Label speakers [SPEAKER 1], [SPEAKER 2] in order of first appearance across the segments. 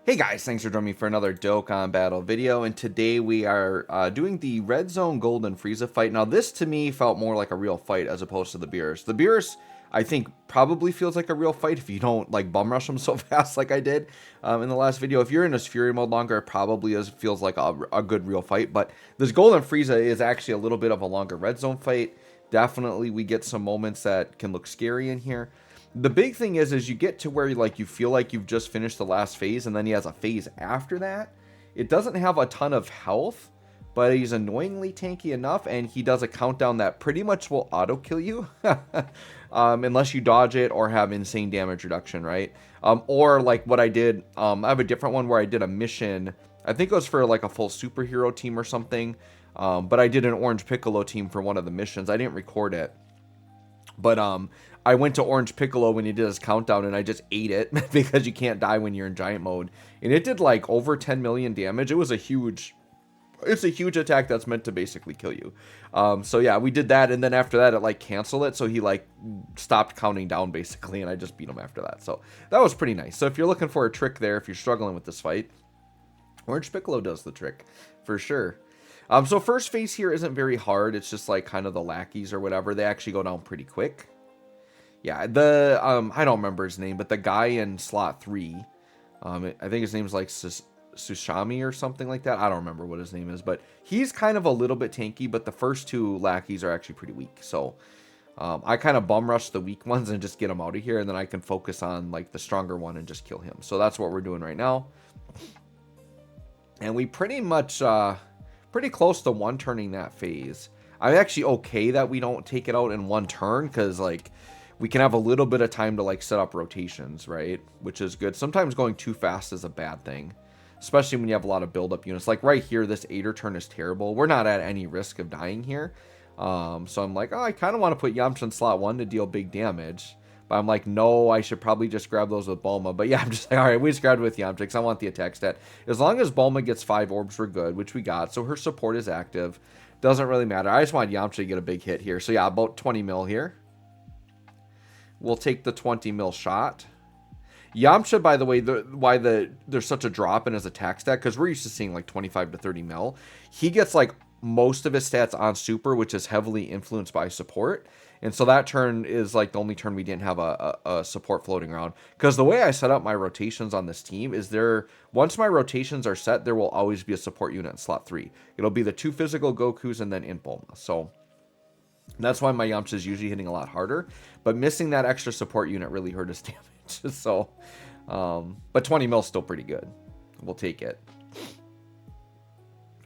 [SPEAKER 1] Hey guys, thanks for joining me for another Dokkan battle video, and today we are doing the Red Zone Golden Frieza fight. Now this to me felt more like a real fight as opposed to the Beerus. The Beerus, I think, probably feels like a real fight if you don't like bum rush them so fast like I did in the last video. If you're in this Fury mode longer, it probably feels like a good real fight, but this Golden Frieza is actually a little bit of a longer Red Zone fight. Definitely we get some moments that can look scary in here. The big thing is you get to where like you feel like you've just finished the last phase, and then he has a phase after that. It doesn't have a ton of health, but he's annoyingly tanky enough, and he does a countdown that pretty much will auto kill you unless you dodge it or have insane damage reduction, right? Or like what I did, I have a different one where I did a mission. I think it was for like a full superhero team or something, but I did an Orange Piccolo team for one of the missions. I didn't record it, but I went to Orange Piccolo when he did his countdown, and I just ate it because you can't die when you're in giant mode. And it did like over 10 million damage. It's a huge attack that's meant to basically kill you. So yeah, we did that, and then after that it like canceled it, so he like stopped counting down basically, and I just beat him after that. So that was pretty nice. So if you're looking for a trick there, if you're struggling with this fight, Orange Piccolo does the trick for sure. So first phase here isn't very hard. It's just like kind of the lackeys or whatever. They actually go down pretty quick. Yeah, the I don't remember his name, but the guy in slot 3, I think his name's like Sushami or something like that. I don't remember what his name is, but he's kind of a little bit tanky, but the first two lackeys are actually pretty weak. So I kind of bum rush the weak ones and just get them out of here, and then I can focus on like the stronger one and just kill him. So that's what we're doing right now. And we pretty much pretty close to one turning that phase. I'm actually okay that we don't take it out in one turn, because like we can have a little bit of time to like set up rotations, right? Which is good. Sometimes going too fast is a bad thing, especially when you have a lot of build-up units. Like right here, this 8er turn is terrible. We're not at any risk of dying here. So I'm like, oh, I kind of want to put Yamcha in slot 1 to deal big damage. But I'm like, no, I should probably just grab those with Bulma. But yeah, I'm just like, all right, we just grabbed it with Yamcha because I want the attack stat. As long as Bulma gets 5 orbs, we're good, which we got. So her support is active. Doesn't really matter. I just want Yamcha to get a big hit here. So yeah, about 20 mil here. We'll take the 20 mil shot. Yamcha, by the way, there's such a drop in his attack stat, because we're used to seeing like 25 to 30 mil. He gets like most of his stats on super, which is heavily influenced by support. And so that turn is like the only turn we didn't have a support floating around. Because the way I set up my rotations on this team is once my rotations are set, there will always be a support unit in slot 3. It'll be the 2 physical Gokus and then in Bulma. So that's why my Yamcha is usually hitting a lot harder, but missing that extra support unit really hurt his damage. So, but 20 mil is still pretty good. We'll take it.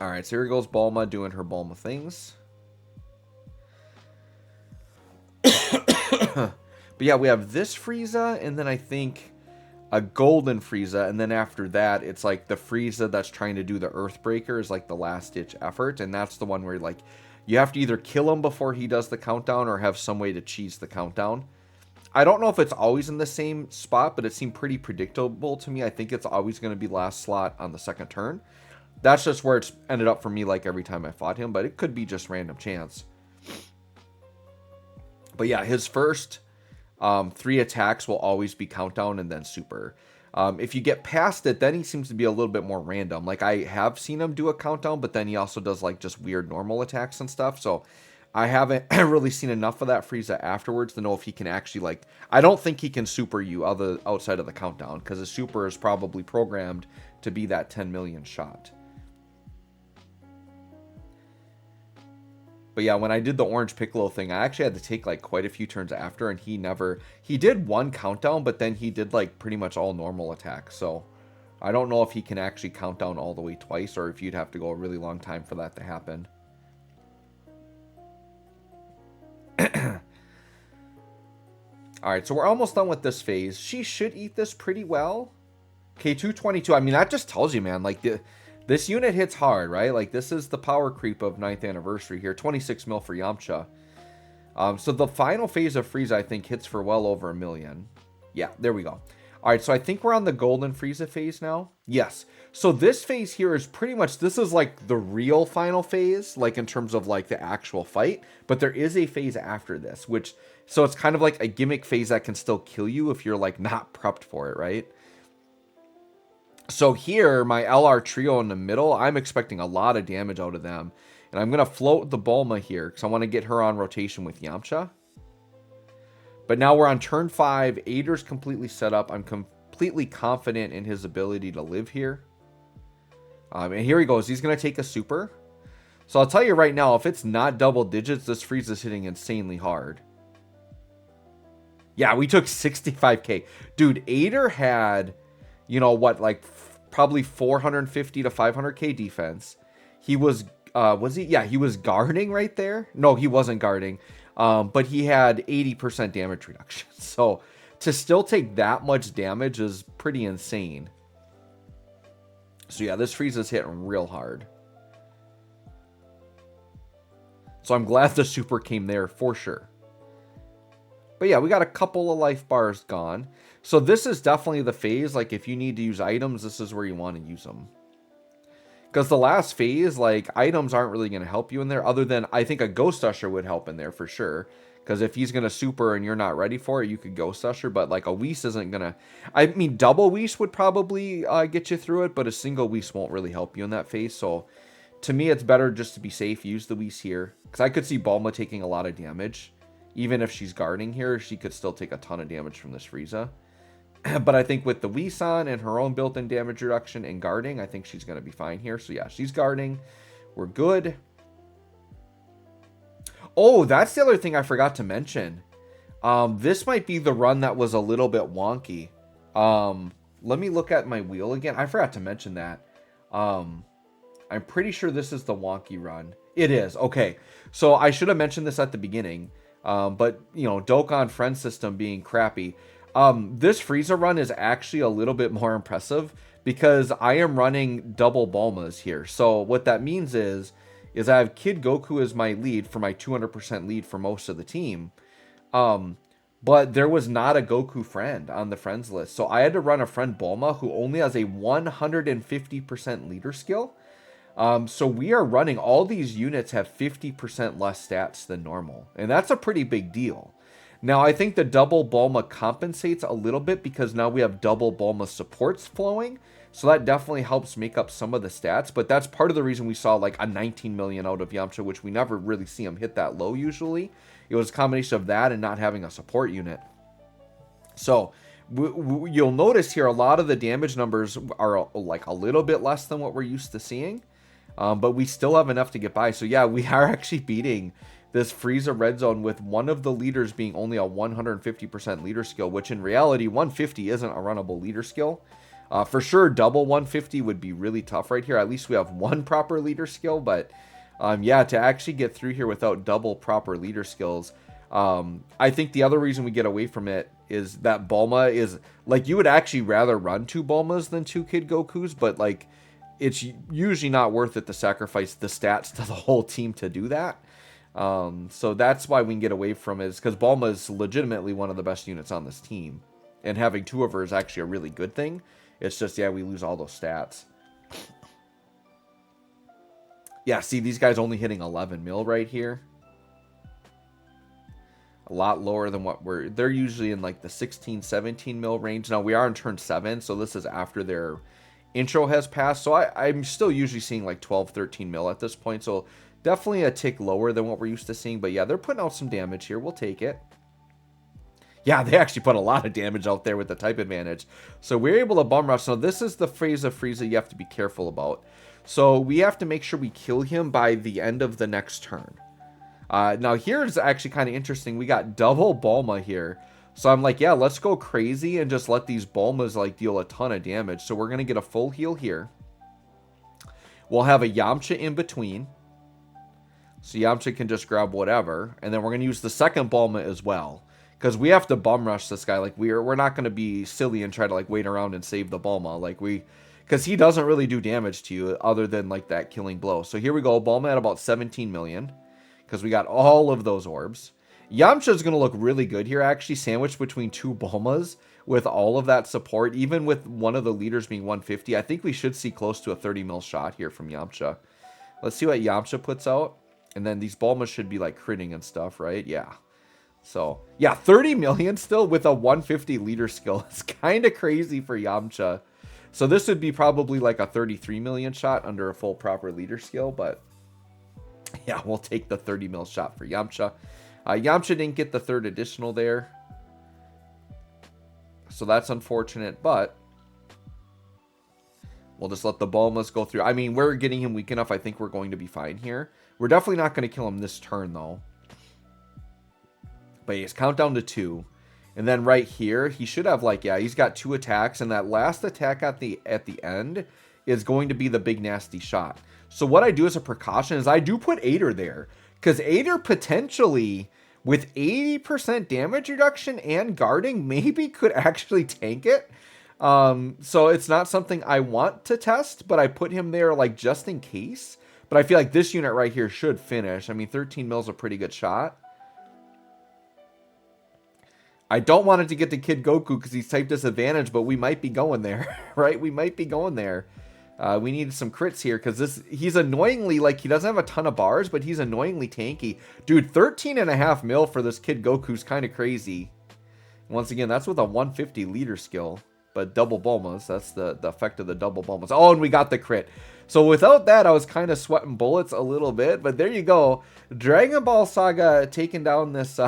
[SPEAKER 1] All right, so here goes Bulma doing her Bulma things. But yeah, we have this Frieza, and then I think a golden Frieza, and then after that, it's like the Frieza that's trying to do the Earthbreaker is like the last ditch effort, and that's the one where like you have to either kill him before he does the countdown or have some way to cheese the countdown. I don't know if it's always in the same spot, but it seemed pretty predictable to me. I think it's always going to be last slot on the second turn. That's just where it's ended up for me like every time I fought him, but it could be just random chance. But yeah, his first 3 attacks will always be countdown and then super. If you get past it, then he seems to be a little bit more random. Like I have seen him do a countdown, but then he also does like just weird normal attacks and stuff. So I haven't really seen enough of that Frieza afterwards to know if he can actually like, I don't think he can super you outside of the countdown, because his super is probably programmed to be that 10 million shot. But yeah, when I did the Orange Piccolo thing, I actually had to take like quite a few turns after, and he did one countdown, but then he did like pretty much all normal attacks. So I don't know if he can actually count down all the way twice, or if you'd have to go a really long time for that to happen. All right, so we're almost done with this phase. She should eat this pretty well. Okay, 222. I mean, that just tells you, man, like this unit hits hard, right? Like, this is the power creep of 9th anniversary here. 26 mil for Yamcha. So the final phase of Frieza, I think, hits for well over 1 million. Yeah, there we go. All right, so I think we're on the Golden Frieza phase now. Yes. So this phase here is pretty much, this is like the real final phase, like in terms of like the actual fight. But there is a phase after this, so it's kind of like a gimmick phase that can still kill you if you're like not prepped for it, right? So here, my LR trio in the middle, I'm expecting a lot of damage out of them. And I'm going to float the Bulma here because I want to get her on rotation with Yamcha. But now we're on turn 5. Ader's completely set up. I'm completely confident in his ability to live here. And here he goes. He's going to take a super. So I'll tell you right now, if it's not double digits, this Frieza's hitting insanely hard. Yeah, we took 65k. Dude, Ader had, you know what, like probably 450 to 500k defense. He was he? Yeah, he was guarding right there. No, he wasn't guarding. But he had 80% damage reduction. So to still take that much damage is pretty insane. So yeah, this Frieza's hitting real hard. So I'm glad the super came there for sure. But yeah, we got a couple of life bars gone. So this is definitely the phase. Like if you need to use items, this is where you want to use them. Because the last phase, like items aren't really going to help you in there. Other than I think a Ghost Usher would help in there for sure. Because if he's going to super and you're not ready for it, you could Ghost Usher. But like a Whis isn't going to... I mean, double Whis would probably get you through it. But a single Whis won't really help you in that phase. So to me, it's better just to be safe. Use the Whis here. Because I could see Bulma taking a lot of damage. Even if she's guarding here, she could still take a ton of damage from this Frieza. But I think with the Whis on and her own built-in damage reduction and guarding, I think she's going to be fine here. So yeah, she's guarding. We're good. Oh, that's the other thing I forgot to mention. This might be the run that was a little bit wonky. Let me look at my wheel again. I forgot to mention that. I'm pretty sure this is the wonky run. It is. Okay. So I should have mentioned this at the beginning. But, you know, Dokkan friend system being crappy. This Frieza run is actually a little bit more impressive because I am running double Bulmas here. So what that means is I have Kid Goku as my lead for my 200% lead for most of the team. But there was not a Goku friend on the friends list. So I had to run a friend Bulma who only has a 150% leader skill. So we are running, all these units have 50% less stats than normal. And that's a pretty big deal. Now, I think the double Bulma compensates a little bit because now we have double Bulma supports flowing. So that definitely helps make up some of the stats. But that's part of the reason we saw like a 19 million out of Yamcha, which we never really see him hit that low usually. It was a combination of that and not having a support unit. So you'll notice here a lot of the damage numbers are like a little bit less than what we're used to seeing. But we still have enough to get by. So yeah, we are actually beating this Frieza red zone with one of the leaders being only a 150% leader skill, which in reality, 150 isn't a runnable leader skill. For sure, double 150 would be really tough right here. At least we have one proper leader skill, but yeah, to actually get through here without double proper leader skills, I think the other reason we get away from it is that Bulma is, like, you would actually rather run 2 Bulmas than 2 Kid Gokus, but like, it's usually not worth it to sacrifice the stats to the whole team to do that. So that's why we can get away from it, is because Bulma is legitimately one of the best units on this team. And having 2 of her is actually a really good thing. It's just, yeah, we lose all those stats. Yeah, see, these guys only hitting 11 mil right here. A lot lower than what they're usually in like the 16, 17 mil range. Now we are in turn 7, so this is after their intro has passed. So I'm still usually seeing like 12, 13 mil at this point. So definitely a tick lower than what we're used to seeing. But yeah, they're putting out some damage here. We'll take it. Yeah, they actually put a lot of damage out there with the type advantage. So we're able to bum rush. So this is the Frieza you have to be careful about. So we have to make sure we kill him by the end of the next turn. Now here's actually kind of interesting. We got double Bulma here. So I'm like, yeah, let's go crazy and just let these Bulmas like deal a ton of damage. So we're going to get a full heal here. We'll have a Yamcha in between. So Yamcha can just grab whatever. And then we're going to use the second Bulma as well. Because we have to bum rush this guy. Like we're not going to be silly and try to like wait around and save the Bulma. Like because he doesn't really do damage to you other than like that killing blow. So here we go. Bulma at about 17 million. Because we got all of those orbs. Yamcha's going to look really good here, actually, sandwiched between 2 Bulmas with all of that support. Even with one of the leaders being 150, I think we should see close to a 30 mil shot here from Yamcha. Let's see what Yamcha puts out. And then these Bulmas should be like critting and stuff, right? Yeah. So, yeah, 30 million still with a 150 leader skill. It's kind of crazy for Yamcha. So this would be probably like a 33 million shot under a full proper leader skill, but yeah, we'll take the 30 mil shot for Yamcha. Yamcha didn't get the third additional there, so that's unfortunate, but we'll just let the Bulmas go through. I mean, we're getting him weak enough. I think we're going to be fine here. We're definitely not going to kill him this turn, though. But he's countdown to 2. And then right here, he should have, like, yeah, he's got 2 attacks. And that last attack at the end is going to be the big nasty shot. So what I do as a precaution is I do put Ader there. Because Ader potentially, with 80% damage reduction and guarding, maybe could actually tank it. So it's not something I want to test, but I put him there like just in case. But I feel like this unit right here should finish. I mean, 13 mil is a pretty good shot. I don't want it to get to Kid Goku because he's type disadvantage, but we might be going there, right? We might be going there. We need some crits here because he's annoyingly, like, he doesn't have a ton of bars, but he's annoyingly tanky. Dude, 13.5 mil for this Kid Goku's kind of crazy. Once again, that's with a 150 leader skill. But double Bulmas, that's the effect of the double Bulmas. Oh, and we got the crit. So without that, I was kind of sweating bullets a little bit. But there you go. Dragon Ball Saga taking down this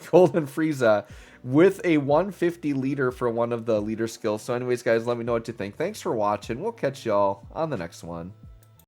[SPEAKER 1] Golden Frieza with a 150 leader for one of the leader skills. So anyways, guys, let me know what you think. Thanks for watching. We'll catch y'all on the next one.